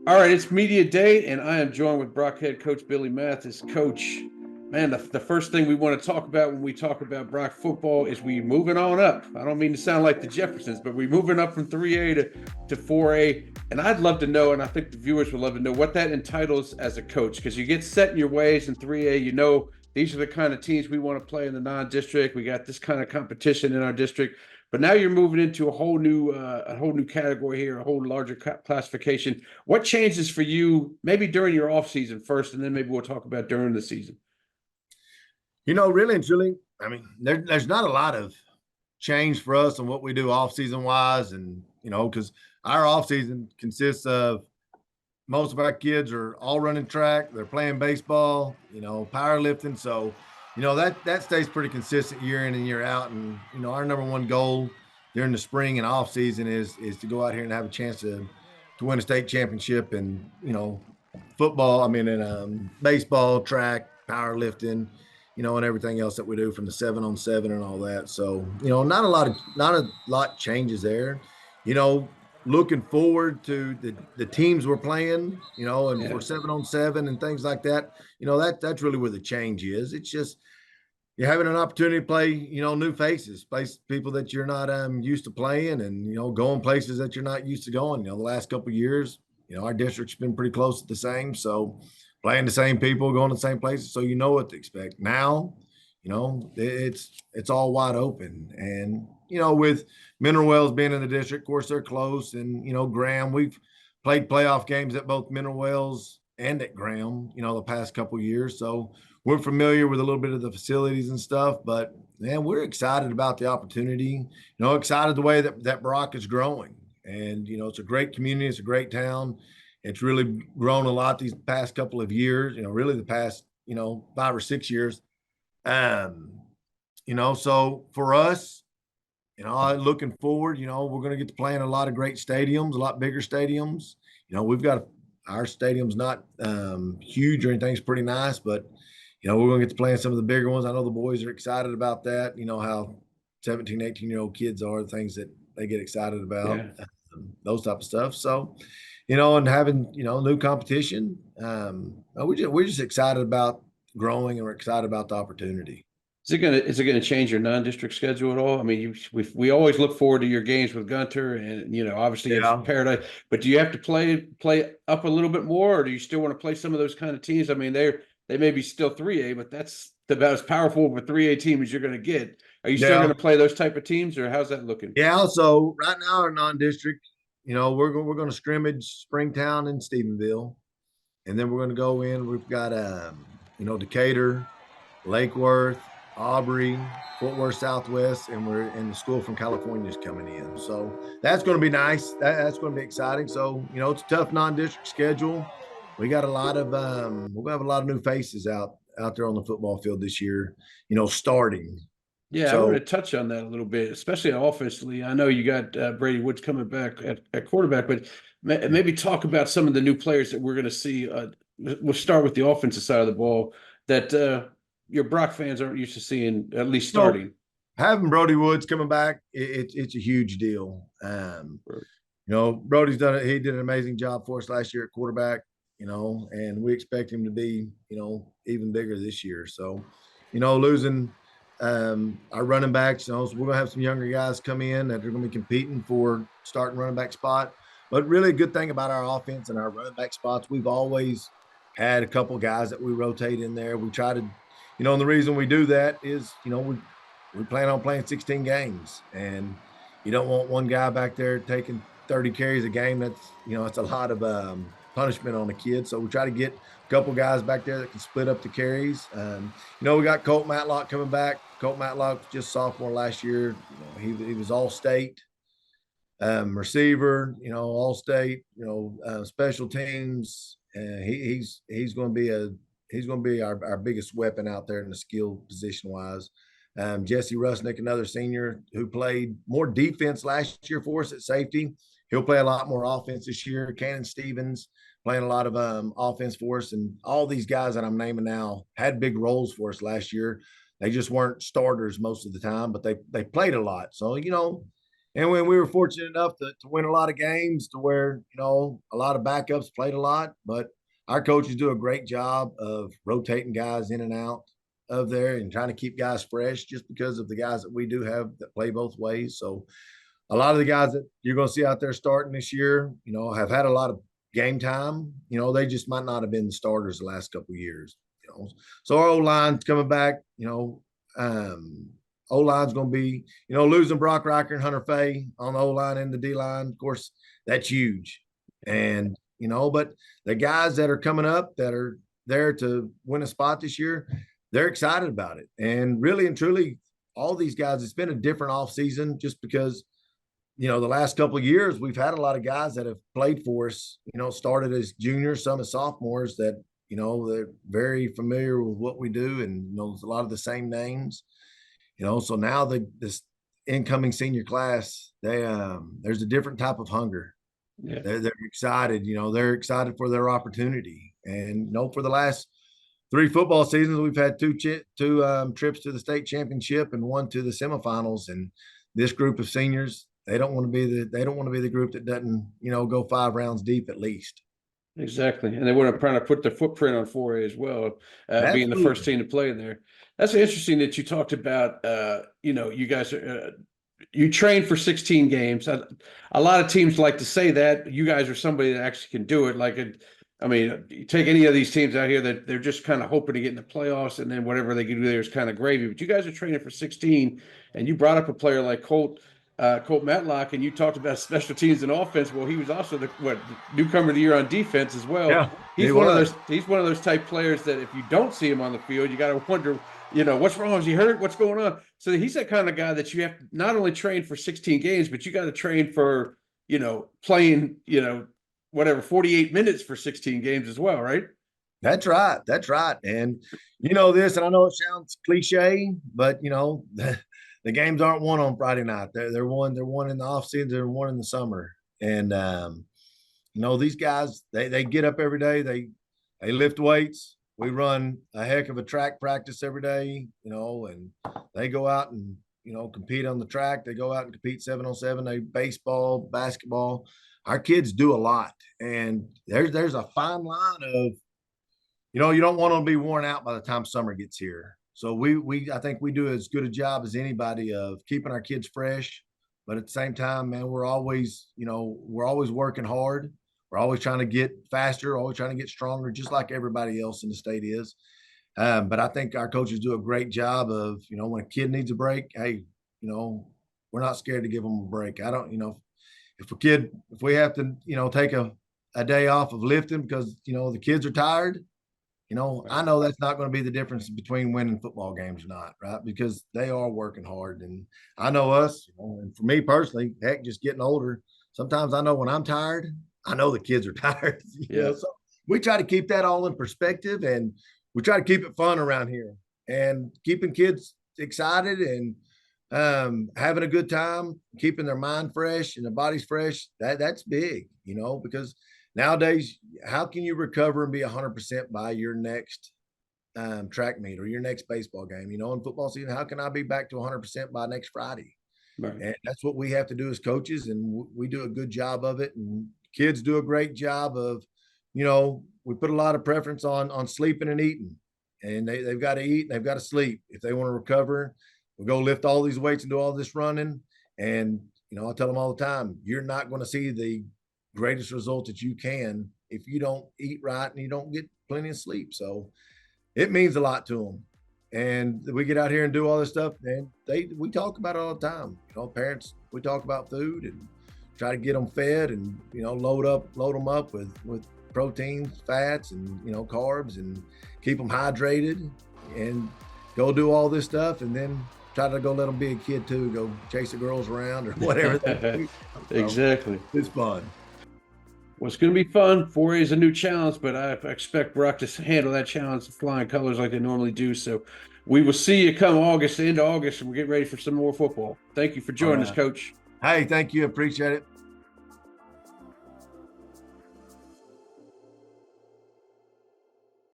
All right, it's media day, and I am joined with Brock head coach Billy Mathis. Coach, man, the first thing we want to talk about when we talk about Brock football is we moving on up. I don't mean to sound like the Jeffersons, but we're moving up from 3A to 4A. And I'd love to know, and I think the viewers would love to know what that entitles as a coach, because you get set in your ways in 3A. You know, these are the kind of teams we want to play in the non-district. We got this kind of competition in our district. But now you're moving into a whole new category here, a whole larger classification. What changes for you, maybe during your off season first, and then maybe we'll talk about during the season? Really and truly, I mean, there's not a lot of change for us on what we do off season wise, and because our off season consists of most of our kids are all running track, they're playing baseball, powerlifting, so that stays pretty consistent year in and year out, and our number one goal during the spring and off season is to go out here and have a chance to win a state championship and football. I mean, in baseball, track, powerlifting, and everything else that we do from the 7-on-7 and all that. So, not a lot changes there. You know, Looking forward to the teams we're playing, and Yeah. for 7-on-7 and things like that, that's really where the change is. It's just you're having an opportunity to play, new faces, play people that you're not used to playing, and going places that you're not used to going. The last couple of years, our district's been pretty close to the same, so playing the same people, going to the same places, so you know what to expect. Now, it's all wide open, and with Mineral Wells being in the district, of course they're close, and Graham, we've played playoff games at both Mineral Wells and at Graham, the past couple of years, so we're familiar with a little bit of the facilities and stuff, but man, we're excited about the opportunity. Excited the way that Brock is growing, and it's a great community. It's a great town. It's really grown a lot these past couple of years. Really the past 5 or 6 years. Um, so for us, looking forward, we're going to get to play in a lot of great stadiums, a lot bigger stadiums. We've got our stadium's not huge or anything. It's pretty nice, but we're going to get to play in some of the bigger ones. I know the boys are excited about that. You know how 17, 18-year-old kids are, the things that they get excited about, Yeah. those type of stuff. So, and having, new competition, we're just excited about growing, and we're excited about the opportunity. Is it gonna change your non-district schedule at all? I mean, we always look forward to your games with Gunter, and obviously it's Yeah. Paradise. But do you have to play up a little bit more, or do you still want to play some of those kind of teams? I mean, they may be still 3A, but that's about as powerful of a 3A team as you're going to get. Are you still going Yeah. to play those type of teams, or how's that looking? Yeah. So right now, our non-district, we're going to scrimmage Springtown and Stephenville, and then we're going to go in. We've got Decatur, Lake Worth, Aubrey, Fort Worth Southwest, and we're in the school from California is coming in. So that's going to be nice. That's going to be exciting. So it's a tough non-district schedule. We got a lot of we're gonna have a lot of new faces out there on the football field this year. Starting. Yeah, I want So to touch on that a little bit, especially offensively. I know you got Brady Woods coming back at quarterback, but maybe talk about some of the new players that we're going to see. We'll start with the offensive side of the ball that your Brock fans aren't used to seeing, at least so starting. having Brody Woods coming back, it's a huge deal. Brody's done it. He did an amazing job for us last year at quarterback. And we expect him to be, even bigger this year. So, losing our running backs, so we're gonna have some younger guys come in that are gonna be competing for starting running back spot. But really, a good thing about our offense and our running back spots, we've always had a couple guys that we rotate in there. We try to, and the reason we do that is, we plan on playing 16 games, and you don't want one guy back there taking 30 carries a game. It's a lot of punishment on the kid. So we try to get a couple guys back there that can split up the carries. We got Colt Matlock coming back. Colt Matlock was just sophomore last year. He was all state receiver, all state, special teams. He's going to be our biggest weapon out there in the skill position wise. Jesse Rusnick, another senior who played more defense last year for us at safety. He'll play a lot more offense this year. Cannon Stevens playing a lot of offense for us. And all these guys that I'm naming now had big roles for us last year. They just weren't starters most of the time, but they played a lot. So, And when we were fortunate enough to win a lot of games to where, a lot of backups played a lot, but our coaches do a great job of rotating guys in and out of there and trying to keep guys fresh just because of the guys that we do have that play both ways. So a lot of the guys that you're going to see out there starting this year, have had a lot of game time. They just might not have been the starters the last couple of years. So our O-line's coming back. O-line's going to be, losing Brock Riker and Hunter Fay on the O-line and the D-line. Of course, that's huge. And, but the guys that are coming up that are there to win a spot this year, they're excited about it. And really and truly, all these guys, it's been a different offseason just because, the last couple of years, we've had a lot of guys that have played for us, started as juniors, some as sophomores that, they're very familiar with what we do and knows a lot of the same names. So now this incoming senior class, there's a different type of hunger. Yeah. They're excited. They're excited for their opportunity. And for the last 3 football seasons, we've had two trips to the state championship and 1 to the semifinals. And this group of seniors, they don't want to be the group that doesn't go 5 rounds deep at least. Exactly, and they want to try to put their footprint on 4A as well, being the first team to play in there. That's interesting that you talked about. You guys you train for 16 games. A lot of teams like to say that. You guys are somebody that actually can do it. You take any of these teams out here that they're just kind of hoping to get in the playoffs, and then whatever they can do there is kind of gravy. But you guys are training for 16, and you brought up a player like Colt Matlock, and you talked about special teams and offense. Well, he was also the newcomer of the year on defense as well. Yeah, he's one of those type players that if you don't see him on the field, you got to wonder, what's wrong? Is he hurt? What's going on? So he's that kind of guy that you have to not only train for 16 games, but you got to train for, playing, 48 minutes for 16 games as well, right? That's right. That's right. And this, and I know it sounds cliche, but the games aren't won on Friday night. They're won in the off season, they're won in the summer. And these guys, they get up every day, they lift weights. We run a heck of a track practice every day, and they go out and compete on the track. They go out and compete 7-on-7. They baseball, basketball. Our kids do a lot. And there's a fine line of, you don't want to be worn out by the time summer gets here. So I think we do as good a job as anybody of keeping our kids fresh, but at the same time, man, we're always working hard. We're always trying to get faster, always trying to get stronger, just like everybody else in the state is. But I think our coaches do a great job of, when a kid needs a break, hey, we're not scared to give them a break. I don't, if we have to, take a day off of lifting because, the kids are tired, I know that's not going to be the difference between winning football games or not, right? Because they are working hard. And I know us, and for me personally, heck, just getting older, sometimes I know when I'm tired, I know the kids are tired. So we try to keep that all in perspective, and we try to keep it fun around here and keeping kids excited and having a good time, keeping their mind fresh and their bodies fresh. That's big, because nowadays, how can you recover and be 100% by your next track meet or your next baseball game? In football season, how can I be back to 100% by next Friday? Right. And that's what we have to do as coaches, and we do a good job of it. And kids do a great job of, we put a lot of preference on sleeping and eating, and they've got to eat and they've got to sleep if they want to recover. We'll go lift all these weights and do all this running. And, I tell them all the time, you're not going to see the greatest result that you can if you don't eat right and you don't get plenty of sleep. So it means a lot to them. And we get out here and do all this stuff, and we talk about it all the time. Parents, we talk about food and try to get them fed and, load them up with proteins, fats, and, carbs, and keep them hydrated and go do all this stuff. And then try to go let them be a kid too, go chase the girls around or whatever. Exactly. It's fun. Well, it's going to be fun. 4A is a new challenge, but I expect Brock to handle that challenge with flying colors like they normally do. So we will see you come August, into August, and we'll get ready for some more football. Thank you for joining us, Coach. Hey, thank you. Appreciate it.